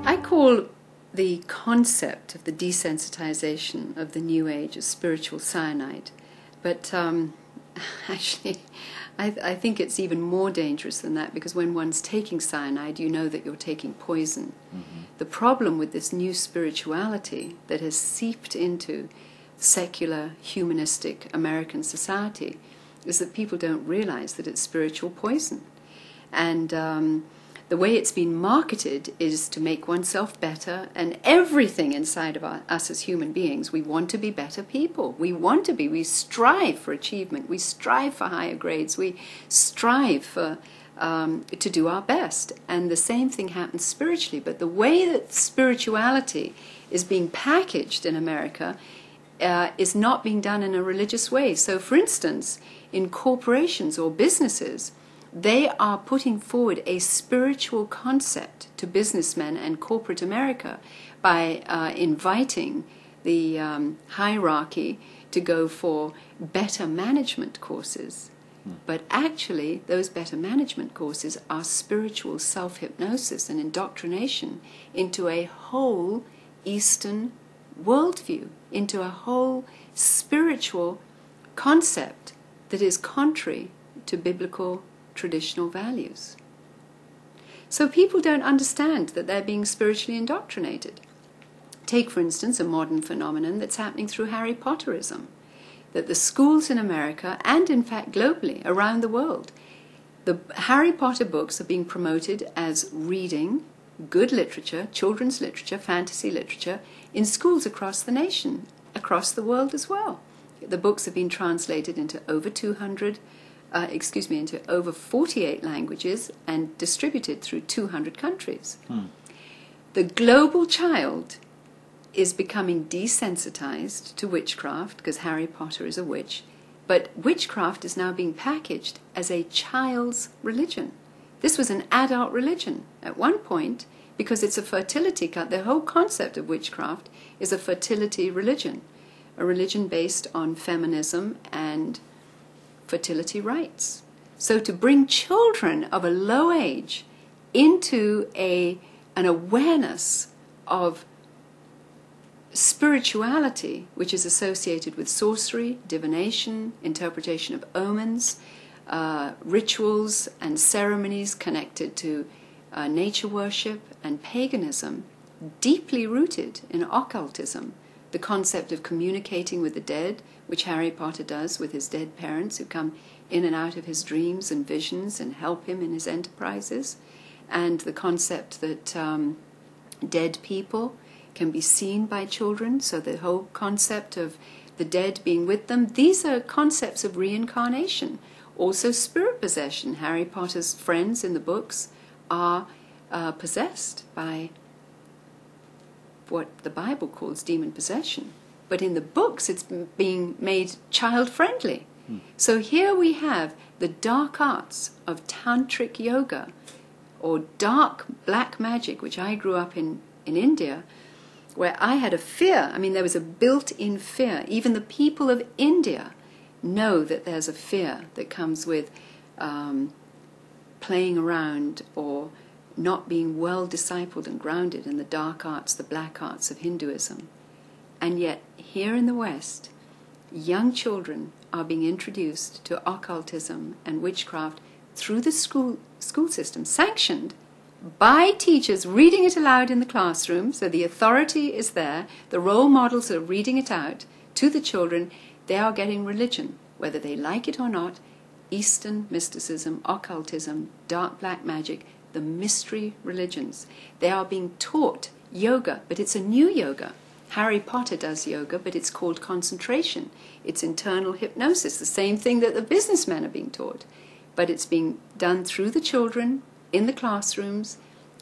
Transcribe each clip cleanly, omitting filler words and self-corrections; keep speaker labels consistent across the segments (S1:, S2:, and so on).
S1: I call the concept of the desensitization of the New Age a spiritual cyanide, but actually I think it's even more dangerous than that, because when one's taking cyanide, you know that you're taking poison. Mm-hmm. The problem with this new spirituality that has seeped into secular, humanistic American society is that people don't realize that it's spiritual poison. And the way it's been marketed is to make oneself better, and everything inside of us as human beings, we want to be better people. We strive for achievement, we strive for higher grades, we strive for to do our best. And the same thing happens spiritually, but the way that spirituality is being packaged in America is not being done in a religious way. So for instance, in corporations or businesses, they are putting forward a spiritual concept to businessmen and corporate America by inviting the hierarchy to go for better management courses. But actually, those better management courses are spiritual self-hypnosis and indoctrination into a whole Eastern worldview, into a whole spiritual concept that is contrary to biblical traditional values. So people don't understand that they're being spiritually indoctrinated. Take, for instance, a modern phenomenon that's happening through Harry Potterism, that the schools in America, and in fact globally, around the world, the Harry Potter books are being promoted as reading good literature, children's literature, fantasy literature, in schools across the nation, across the world as well. The books have been translated into over into over 48 languages and distributed through 200 countries. The global child is becoming desensitized to witchcraft, because Harry Potter is a witch, but witchcraft is now being packaged as a child's religion. This was an adult religion at one point, because it's a fertility cut. The whole concept of witchcraft is a fertility religion, a religion based on feminism and fertility rights. So to bring children of a low age into an awareness of spirituality, which is associated with sorcery, divination, interpretation of omens, rituals and ceremonies connected to nature worship and paganism, deeply rooted in occultism, the concept of communicating with the dead, which Harry Potter does with his dead parents who come in and out of his dreams and visions and help him in his enterprises, and the concept that dead people can be seen by children, so the whole concept of the dead being with them. These are concepts of reincarnation. Also spirit possession. Harry Potter's friends in the books are possessed by what the Bible calls demon possession. But in the books, it's being made child-friendly. So here we have the dark arts of tantric yoga, or dark black magic, which I grew up in India, where I had a fear. I mean, there was a built-in fear. Even the people of India know that there's a fear that comes with playing around or not being well discipled and grounded in the dark arts, the black arts of Hinduism. And yet, here in the West, young children are being introduced to occultism and witchcraft through the school system, sanctioned by teachers reading it aloud in the classroom. So the authority is there, the role models are reading it out to the children. They are getting religion, whether they like it or not. Eastern mysticism, occultism, dark black magic, the mystery religions. They are being taught yoga, but it's a new yoga. Harry Potter does yoga, but it's called concentration. It's internal hypnosis, the same thing that the businessmen are being taught. But it's being done through the children in the classrooms,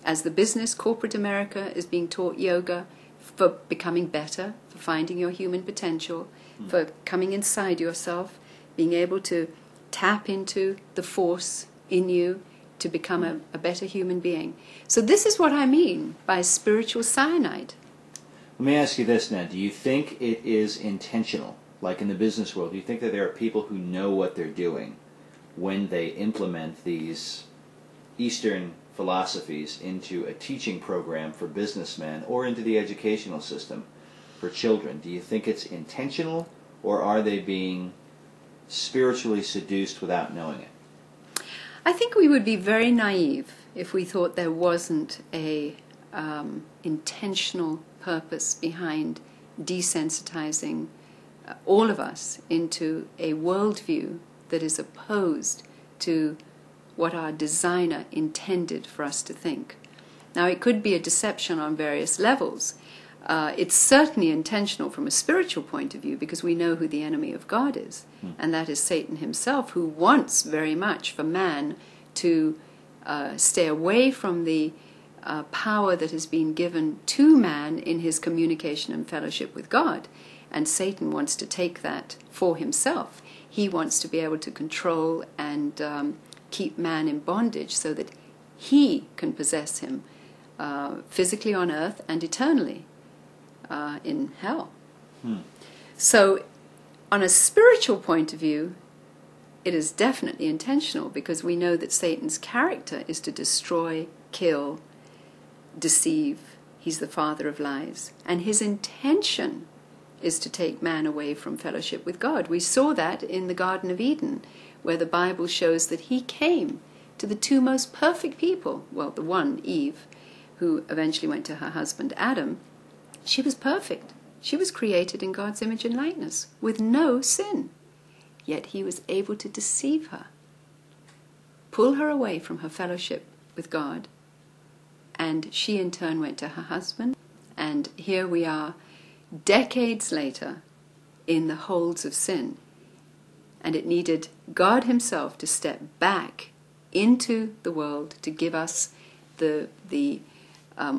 S1: as the business, corporate America is being taught yoga for becoming better, for finding your human potential, for coming inside yourself, being able to tap into the force in you to become a better human being. So this is what I mean by spiritual cyanide.
S2: Let me ask you this now. Do you think it is intentional, like in the business world? Do you think that there are people who know what they're doing when they implement these Eastern philosophies into a teaching program for businessmen or into the educational system for children, do you think it's intentional, or are they being spiritually seduced without knowing it?
S1: I think we would be very naive if we thought there wasn't a intentional purpose behind desensitizing all of us into a worldview that is opposed to what our designer intended for us to think. Now, it could be a deception on various levels. It's certainly intentional from a spiritual point of view, because we know who the enemy of God is, and that is Satan himself, who wants very much for man to stay away from the power that has been given to man in his communication and fellowship with God. And Satan wants to take that for himself. He wants to be able to control and keep man in bondage so that he can possess him physically on earth and eternally in hell. So on a spiritual point of view, it is definitely intentional, because we know that Satan's character is to destroy, kill, deceive. He's the father of lies. And his intention is to take man away from fellowship with God. We saw that in the Garden of Eden, where the Bible shows that he came to the two most perfect people. Well, the one, Eve, who eventually went to her husband Adam. She was perfect. She was created in God's image and likeness with no sin. Yet he was able to deceive her, pull her away from her fellowship with God, and she in turn went to her husband. And here we are, decades later, in the holds of sin. And it needed God himself to step back into the world to give us the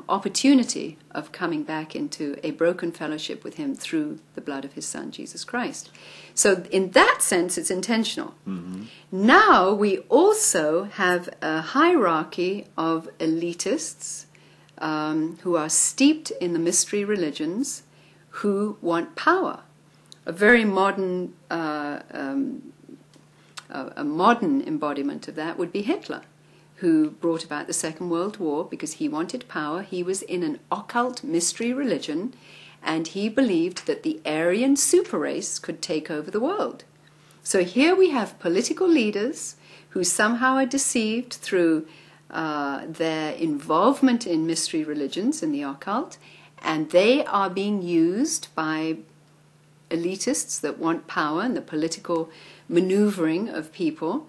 S1: opportunity of coming back into a broken fellowship with him through the blood of his son, Jesus Christ. So in that sense, it's intentional. Now we also have a hierarchy of elitists who are steeped in the mystery religions, who want power. A very modern, a modern embodiment of that would be Hitler, who brought about the Second World War because he wanted power. He was in an occult mystery religion, and he believed that the Aryan super race could take over the world. So here we have political leaders who somehow are deceived through their involvement in mystery religions and the occult, and they are being used by elitists that want power and the political maneuvering of people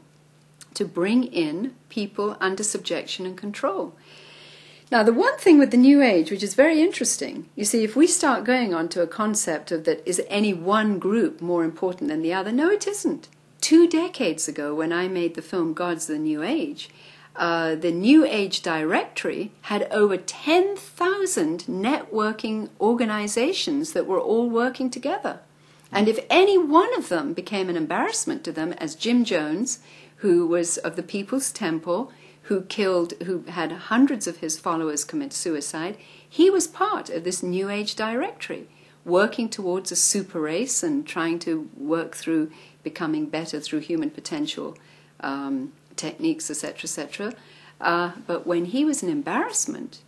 S1: to bring in people under subjection and control. Now, the one thing with the New Age, which is very interesting, you see, if we start going on to a concept of that is any one group more important than the other, no, it isn't. 2 decades ago, when I made the film Gods of the New Age, the New Age directory had over 10,000 networking organizations that were all working together. And if any one of them became an embarrassment to them, as Jim Jones, who was of the People's Temple, who had hundreds of his followers commit suicide, he was part of this New Age directory, working towards a super race and trying to work through becoming better through human potential techniques, etc., etc. But when he was an embarrassment